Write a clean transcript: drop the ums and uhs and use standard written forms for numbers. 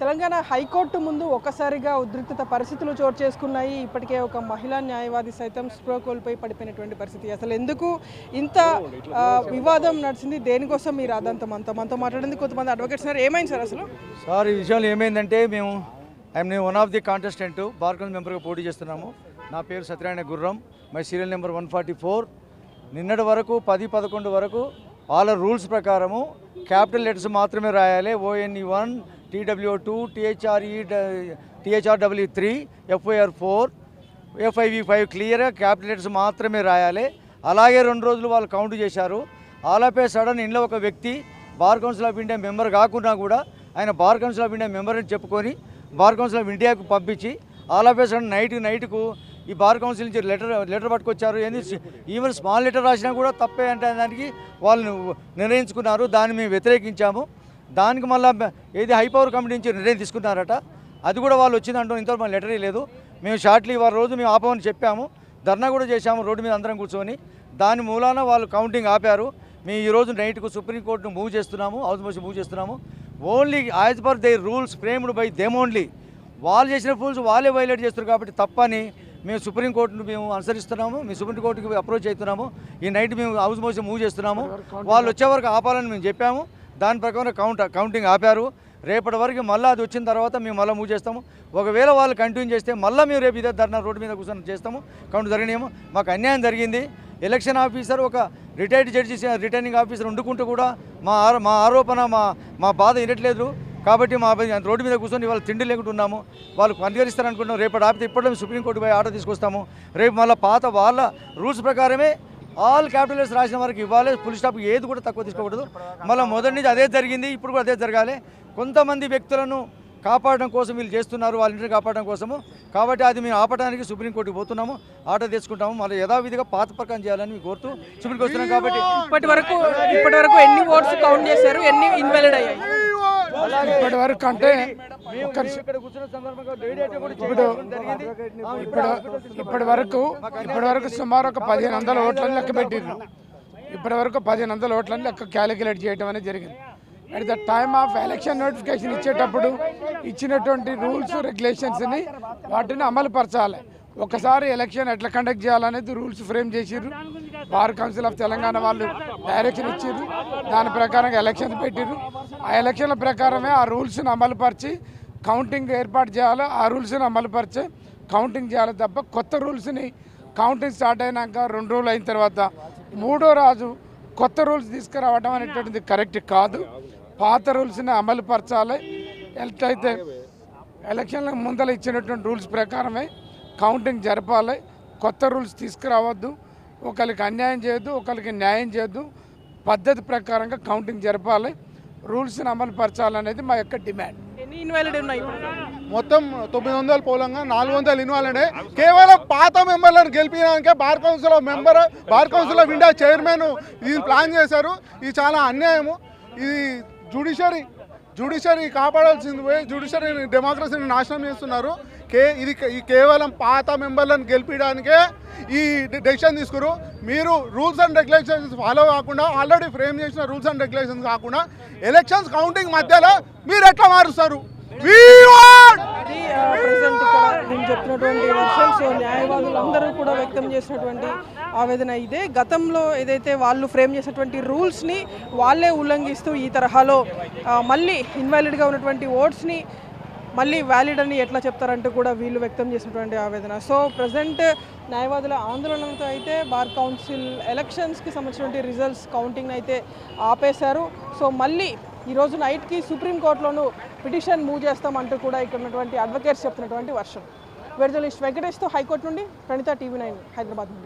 Telangana high court ముందు ఒక్కసారిగా ఉద్రిక్తత పరిస్థితులు చోటు చేసుకున్నాయి. ఇప్పటికే ఒక మహిళా న్యాయవాది సైతం స్పృహ కోల్పోయి పడిపోయినటువంటి పరిస్థితి. అసలు ఎందుకు ఇంత వివాదం నడిచింది, దేనికోసం మీరు అదంతా మనతో మాట్లాడింది కొంతమంది అడ్వకేట్స్ ఉన్నారు. ఏమైంది సార్ అసలు? సార్, ఈ విషయంలో ఏమైందంటే I'm one of the contestant bar council మెంబర్గా పోటీ చేస్తున్నాము. నా పేరు సత్యనారాయణ గుర్రం, మై సీరియల్ నెంబర్ 144. నిన్నటి వరకు 10-11 వరకు వాళ్ళ రూల్స్ ప్రకారము క్యాపిటల్ లెటర్స్ మాత్రమే రాయాలి. ONE1, TWO2, THRW3, FIR4, FIV5 క్లియర్గా క్యాపిటల్ లెటర్స్ మాత్రమే రాయాలి. అలాగే 2 రోజులు వాళ్ళు కౌంట్ చేశారు. ఆల్ ఆఫ్ ఏ సడన్ ఇంట్లో ఒక వ్యక్తి bar council of India member కాకుండా కూడా ఆయన bar council of India member అని చెప్పుకొని బార్ కౌన్సిల్ ఆఫ్ ఇండియాకు పంపించి ఆల్ ఆఫ్ ఏ సడన్ నైట్కు ఈ బార్ కౌన్సిల్ నుంచి లెటర్ పట్టుకొచ్చారు. ఈవెన్ స్మాల్ లెటర్ రాసినా కూడా తప్పే అంటే దానికి వాళ్ళు నిర్ణయించుకున్నారు. దాన్ని మేము వ్యతిరేకించాము. దానికి మళ్ళీ ఏది హై పవర్ కమిటీ నుంచి నిర్ణయం తీసుకున్నారట. అది కూడా వాళ్ళు వచ్చిందంటూ ఇంతవరకు మన లెటరే లేదు. మేము షార్ట్లీ వారి రోజు మేము ఆపమని చెప్పాము, ధర్నా కూడా చేశాము రోడ్డు మీద అందరం కూర్చొని. దాని మూలాన వాళ్ళు కౌంటింగ్ ఆపారు. మేము ఈరోజు నైట్కు సుప్రీంకోర్టును మూవ్ చేస్తున్నాము, హౌస్ మోషన్ మూవ్ చేస్తున్నాము. Only as per they rules framed by them only. వాళ్ళు చేసిన రూల్స్ వాళ్ళే వైలేట్ చేస్తారు కాబట్టి తప్పని మేము సుప్రీంకోర్టును మేము అనుసరిస్తున్నాము. మేము సుప్రీంకోర్టుకి అప్రోచ్ అవుతున్నాము. ఈ నైట్ మేము హౌస్ మోషన్ మూవ్ చేస్తున్నాము. వాళ్ళు వచ్చే వరకు ఆపాలని మేము చెప్పాము. దాని ప్రకారం కౌంటింగ్ ఆపారు. రేపటి వరకు మళ్ళీ అది వచ్చిన తర్వాత మేము మళ్ళీ మూవ్ చేస్తాము. ఒకవేళ వాళ్ళు కంటిన్యూ చేస్తే మళ్ళీ మేము రేపు ఇదే ధర్నా రోడ్డు మీద కూర్చొని చేస్తాము. కౌంట్ జరిగినాము. మాకు అన్యాయం జరిగింది. ఎలక్షన్ ఆఫీసర్ ఒక రిటైర్డ్ జడ్జి రిటర్నింగ్ ఆఫీసర్ ఉండుకుంటూ కూడా మా ఆరోపణ మా బాధ వినట్లేదు. కాబట్టి మా రోడ్డు మీద కూర్చొని వాళ్ళు తిండి లేకుండా ఉన్నాము. వాళ్ళు పరిష్కరిస్తారనుకుంటున్నాం. రేపటి ఆపితే ఇప్పట్లో సుప్రీంకోర్టు పోయి ఆర్డర్ తీసుకొస్తాము. రేపు మళ్ళీ పాత వాళ్ళ రూల్స్ ప్రకారమే ఆల్ క్యాపిటల్స్ రాసిన వరకు ఇవ్వాలి. ఫుల్ స్టాప్ ఏది కూడా తక్కువ తీసుకోకూడదు. మళ్ళీ మొదటి నుంచి అదే జరిగింది, ఇప్పుడు కూడా అదే జరగాలి. కొంతమంది వ్యక్తులను కాపాడడం కోసం వీళ్ళు చేస్తున్నారు, వాళ్ళ ఇంటిని కాపాడడం కోసము. కాబట్టి అది మేము ఆపడానికి సుప్రీంకోర్టుకి పోతున్నాము, ఆర్డర్ తీసుకుంటాము. మళ్ళీ యథావిధిగా పాత ప్రకారం చేయాలని కోరుతూ సుప్రీంకి వస్తున్నాం. కాబట్టి ఇప్పటి వరకు ఎన్ని ఓట్స్ కౌంట్ చేశారు, ఎన్ని ఇన్వాలిడ్ అయ్యాయి? ఇప్పటి వరకు అంటే ఇప్పటి వరకు సుమారు ఒక 1500 ఓట్లను లెక్క పెట్టిండ్రు. ఇప్పటి వరకు 1500 ఓట్లను లెక్క క్యాలిక్యులేట్ చేయడం అనేది జరిగింది. At the time of election notification ఇచ్చేటప్పుడు ఇచ్చినటువంటి రూల్స్ రెగ్యులేషన్స్ని వాటిని అమలు పరచాలి. ఒకసారి ఎలక్షన్ ఎట్లా కండక్ట్ చేయాలనేది రూల్స్ ఫ్రేమ్ చేసిర్రు. బార్ కౌన్సిల్ ఆఫ్ తెలంగాణ వాళ్ళు డైరెక్షన్ ఇచ్చిర్రు. దాని ప్రకారంగా ఎలక్షన్స్ పెట్టిర్రు. ఆ ఎలక్షన్ల ప్రకారమే ఆ రూల్స్ని అమలుపరిచి కౌంటింగ్ ఏర్పాటు చేయాలి. ఆ రూల్స్ని అమలుపరిచి కౌంటింగ్ చేయాలి తప్ప కొత్త రూల్స్ని కౌంటింగ్ స్టార్ట్ అయినాక 2 రోజులు అయిన తర్వాత 3వ రోజు కొత్త రూల్స్ తీసుకురావడం అనేటువంటిది కరెక్ట్ కాదు. పాత రూల్స్ని అమలుపరచాలి. ఎట్లయితే ఎలక్షన్ల ముందర ఇచ్చినటువంటి రూల్స్ ప్రకారమే కౌంటింగ్ జరపాలి. కొత్త రూల్స్ తీసుకురావద్దు. ఒకరికి అన్యాయం చేయొద్దు, ఒకరికి న్యాయం చేయొద్దు. పద్ధతి ప్రకారంగా కౌంటింగ్ జరపాలి. రూల్స్ని అమలు పరచాలనేది మా యొక్క డిమాండ్. ఎన్ని ఇన్వాలిడ్ ఉన్నాయి? మొత్తం 900 పోలంగా 400 ఇన్వాలిడ్. కేవలం పాత మెంబర్లను గెలిపించడానికే bar council of India chairman ఇది ప్లాన్ చేశారు. ఇది చాలా అన్యాయము. ఇది జ్యుడిషియరీ కాపాడాల్సింది పోయి జ్యుడిషియరీ డెమోక్రసీని నాశనం చేస్తున్నారు. ఇది కేవలం పాత మెంబర్లను గెలిపించడానికే ఈ డెసిషన్ తీసుకురు. మీరు రూల్స్ అండ్ రెగ్యులేషన్స్ ఫాలో కాకుండా ఆల్రెడీ ఫ్రేమ్ చేసిన రూల్స్ అండ్ రెగ్యులేషన్స్ కాకుండా ఎలక్షన్స్ కౌంటింగ్ మధ్యలో మీరు ఎట్లా మారుస్తారు? నేను చెప్తున్నటువంటి వర్షన్స్ న్యాయవాదులందరూ కూడా వ్యక్తం చేసినటువంటి ఆవేదన ఇదే. గతంలో ఏదైతే వాళ్ళు ఫ్రేమ్ చేసినటువంటి రూల్స్ని వాళ్ళే ఉల్లంఘిస్తూ ఈ తరహాలో మళ్ళీ ఇన్వాలిడ్గా ఉన్నటువంటి ఓట్స్ని మళ్ళీ వ్యాలిడ్ అని ఎట్లా చెప్తారంటూ కూడా వీళ్ళు వ్యక్తం చేసినటువంటి ఆవేదన. సో ప్రజెంట్ న్యాయవాదుల ఆందోళనతో అయితే బార్ కౌన్సిల్ ఎలక్షన్స్కి సంబంధించినటువంటి రిజల్ట్స్ కౌంటింగ్ అయితే ఆపేశారు. సో మళ్ళీ ఈరోజు నైట్కి సుప్రీంకోర్టులోనూ పిటిషన్ మూవ్ చేస్తామంటూ కూడా ఇక్కడ ఉన్నటువంటి అడ్వకేట్స్ చెప్తున్నటువంటి వర్షం. జర్నలిస్ట్ వెంకటేష్తో హైకోర్టు నుండి ప్రణిత, TV9 హైదరాబాద్ నుండి.